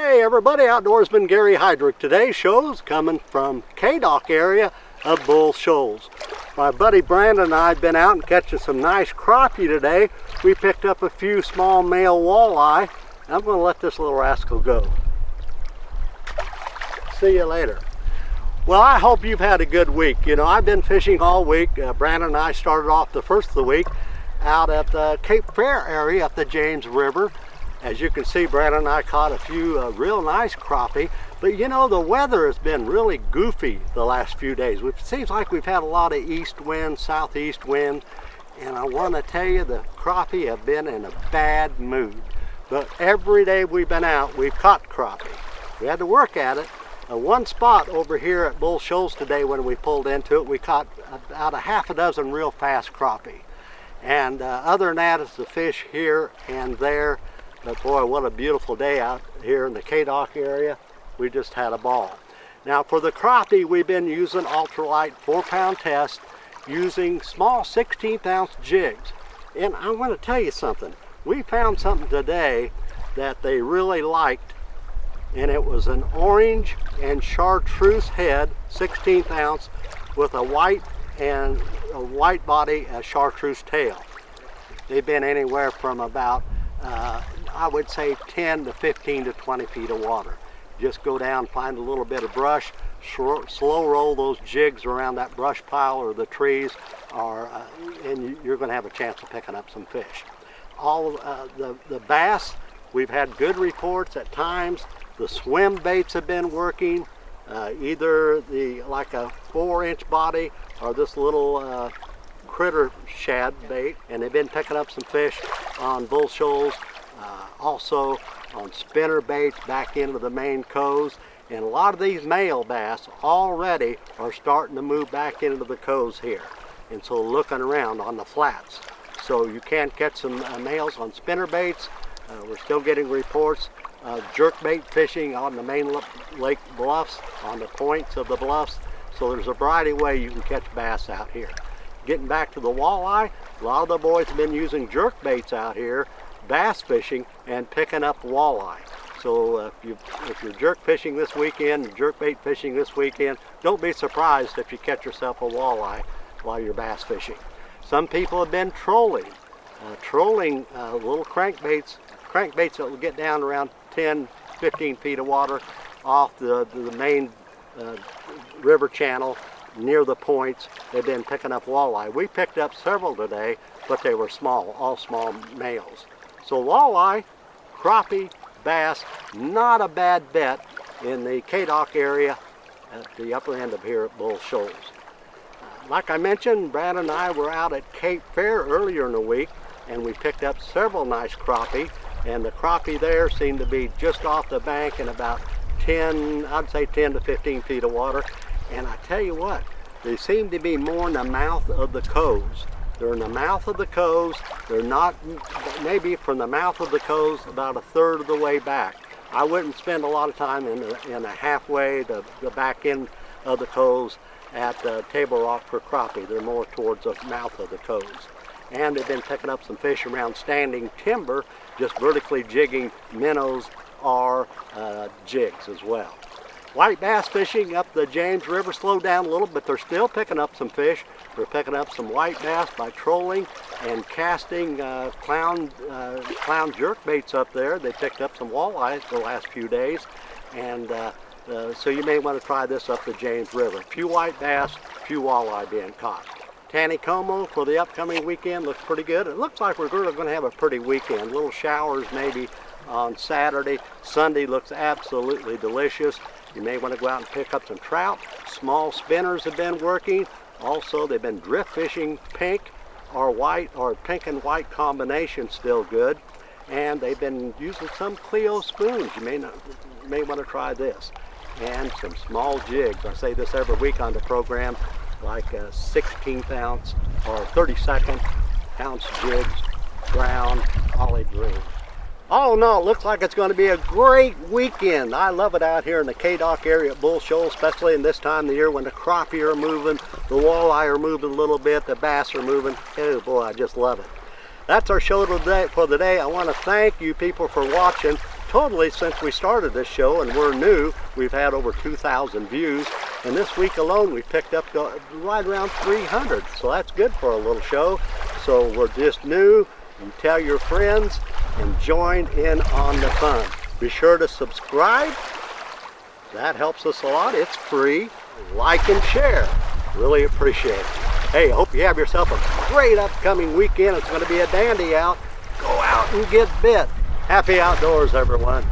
Hey everybody, outdoorsman Gary Heydrich. Today's show's coming from K-Dock area of Bull Shoals. My buddy Brandon and I have been out and catching some nice crappie today. We picked up a few small male walleye. I'm going to let this little rascal go. See you later. Well, I hope you've had a good week. You know, I've been fishing all week. Brandon and I started off the first of the week out at the Cape Fair area up the James River. As you can see, Brandon and I caught a few real nice crappie, but you know, the weather has been really goofy the last few days. It seems like we've had a lot of east wind, southeast wind, and I want to tell you the crappie have been in a bad mood. But every day we've been out, we've caught crappie. We had to work at it. One spot over here at Bull Shoals today when we pulled into it, we caught about a half a dozen real fast crappie. And other than that, it's the fish here and there. But boy, what a beautiful day out here in the K-Dock area. We just had a ball. Now for the crappie, we've been using ultralight 4-pound test using small 16th ounce jigs. And I want to tell you something. We found something today that they really liked, and it was an orange and chartreuse head, 16th ounce, with a white body, a chartreuse tail. They've been anywhere from about I would say 10 to 15 to 20 feet of water. Just go down, find a little bit of brush, slow roll those jigs around that brush pile or the trees, and you're going to have a chance of picking up some fish. All the bass, we've had good reports at times. The swim baits have been working, either like a 4-inch body or this little critter shad bait, and they've been picking up some fish on Bull Shoals, also on spinner baits back into the main coves. And a lot of these male bass already are starting to move back into the coves here, and so looking around on the flats. So you can catch some males on spinner baits. We're still getting reports of jerkbait fishing on the main lake bluffs, on the points of the bluffs. So there's a variety of ways you can catch bass out here. Getting back to the walleye, a lot of the boys have been using jerk baits out here, bass fishing, and picking up walleye. So if you're jerk fishing this weekend, jerk bait fishing this weekend, don't be surprised if you catch yourself a walleye while you're bass fishing. Some people have been trolling little crankbaits that will get down around 10, 15 feet of water off the main river channel near the points. They've been picking up walleye. We picked up several today, but they were small, all small males. So walleye, crappie, bass, not a bad bet in the K-Dock area at the upper end of here at Bull Shoals. Like I mentioned, Brandon and I were out at Cape Fair earlier in the week, and we picked up several nice crappie, and the crappie there seemed to be just off the bank in about 10 to 15 feet of water. And I tell you what, they seem to be more in the mouth of the coves. They're in the mouth of the coves. They're not, maybe from the mouth of the coves about a third of the way back. I wouldn't spend a lot of time in the halfway, the back end of the coves at Table Rock for crappie. They're more towards the mouth of the coves. And they've been picking up some fish around standing timber, just vertically jigging minnows or jigs as well. White bass fishing up the James River slowed down a little, but they're still picking up some fish. They're picking up some white bass by trolling and casting clown jerk baits up there. They picked up some walleyes the last few days, and so you may want to try this up the James River. Few white bass, few walleye being caught. Taneycomo for the upcoming weekend looks pretty good. It looks like we're really going to have a pretty weekend. Little showers maybe on Saturday. Sunday looks absolutely delicious. You may want to go out and pick up some trout. Small spinners have been working. Also, they've been drift fishing pink or white, or pink and white combination, still good. And they've been using some Clio spoons. You may want to try this. And some small jigs. I say this every week on the program, like a 16th ounce or 32nd ounce jigs, brown, olive green. All in all, it looks like it's going to be a great weekend. I love it out here in the K-Dock area at Bull Shoals, especially in this time of the year when the crappie are moving, the walleye are moving a little bit, the bass are moving. Oh boy, I just love it. That's our show today for the day. I want to thank you people for watching. totally since we started this show, and we're new. We've had over 2,000 views, and this week alone we picked up right around 300, so that's good for a little show. So we're just new. You tell your friends and join in on the fun. Be sure to subscribe. That helps us a lot. It's free. Like and share. Really appreciate it. Hey, I hope you have yourself a great upcoming weekend. It's going to be a dandy out. Go out and get bit. Happy outdoors, everyone.